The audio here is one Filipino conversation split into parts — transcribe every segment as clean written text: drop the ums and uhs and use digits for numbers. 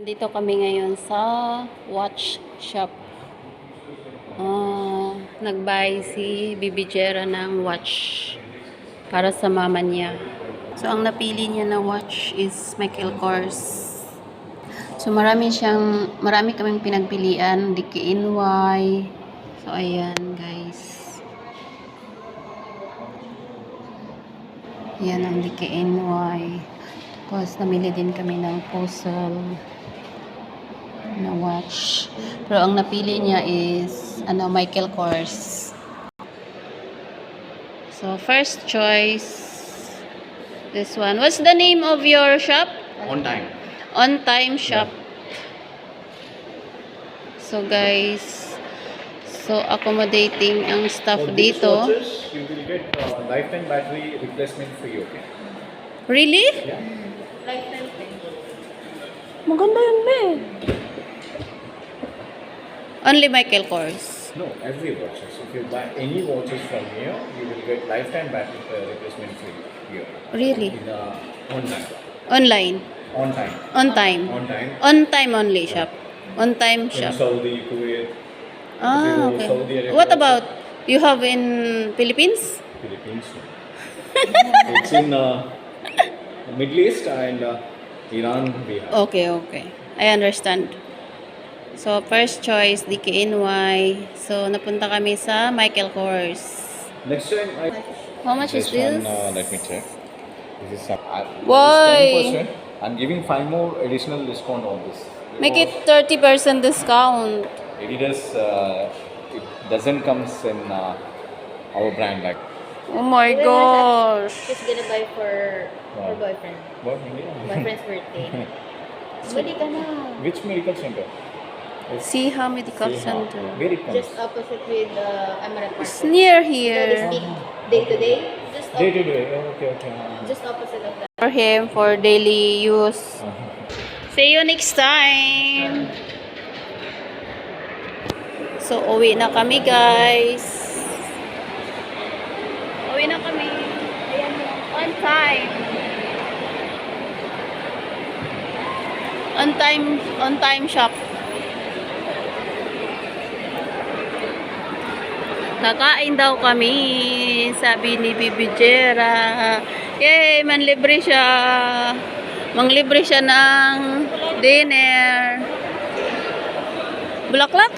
Nandito kami ngayon sa watch shop. Nag-buy si Bibi Jera ng watch para sa mama niya. So, ang napili niya na watch is Michael Kors. So, marami kaming pinagpilian. DKNY. So, ayan guys. Yan ang DKNY. Tapos, namili din kami ng Fossil na watch. Pero ang napili niya is Michael Kors. So first choice this one. What's the name of your shop? On time. On Time Shop. So guys, so accommodating ang staff dito. Watches, you will get lifetime battery replacement free, okay? Really? Yeah. Lifetime free. Maganda yun, be. Only Michael Kors. No, every watches. If you buy any watches from here, you will get lifetime battery replacement free here. Really? In on time. Online. On time. On time. On time. On time only shop. On time In shop. Saudi, Kuwait. Okay. Saudi Arabia What also. about you have in Philippines? Philippines. It's in Middle East and Iran. We have. Okay. I understand. So, first choice, DKNY. So, napunta kami sa Michael Kors. Next time, How much is this? Let me check. This is some. Why? 10%. I'm giving 5 more additional discount on this. Make it 30% discount. Adidas, it doesn't comes in our brand like. Oh my gosh. She's gonna buy for her boyfriend. What? Boyfriend's birthday. Bali ka na. Which medical center? Siha Medical Siha. Center. Where it comes? Just opposite with Amaranth It's Park. near You know the here. speak day to day? Day to day. Okay. Just opposite of that. For him, for daily use. See you next time. So, uwi na kami, guys. Uwi na kami. Ayan, on time. On time shop. Kakain daw kami, sabi ni Bibi Jera. Yay, manlibre siya. Manglibre siya ng dinner. Bulaklak?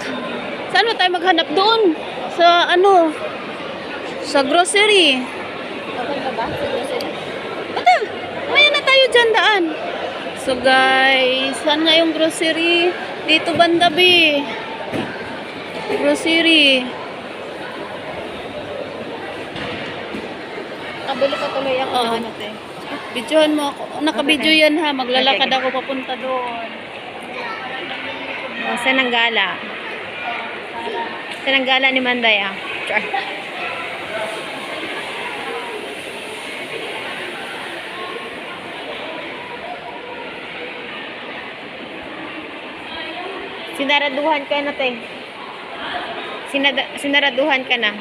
Saan ba tayo maghanap doon? Sa Sa grocery. Okay ka ba? Sa grocery? Bata, maya na tayo dyan daan. So guys, saan nga yung grocery? Dito banda, be. Grocery. Kabili ko tuloy ako Oo. ng ano te. Videohan mo ako. Nakabidyo yan ha. Maglalakad Okay. ako papunta doon. Oh, saan ang gala? Saan ang gala ni Manday ah? Char. Sinaraduhan ka na te. Sinaraduhan ka na.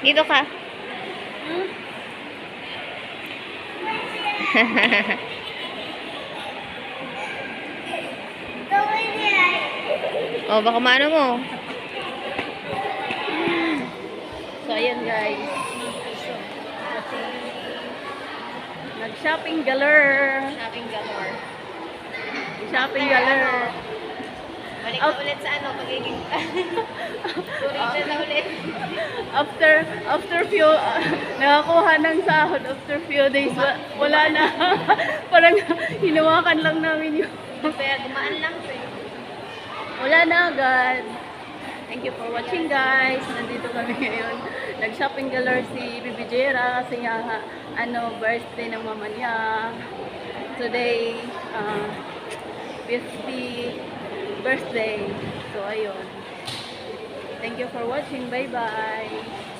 Dito ka. Oh, baka maano mo. So, ayan guys. Nag-shopping galore. Shopping galore. Shopping galore. Balik na ulit sa ano, pagiging... Turita na ulit. After few, nakakuha ng sahod. After few days, wala na. Parang hinawakan lang namin yung... Kaya gumaan lang siya. Wala na agad. Thank you for watching guys. Nandito kami ngayon. Nag-shopping galore si Bibi Jera kasi nga birthday ng mama niya. Today, 50th birthday. So ayun. Thank you for watching. Bye bye.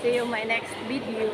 See you in my next video.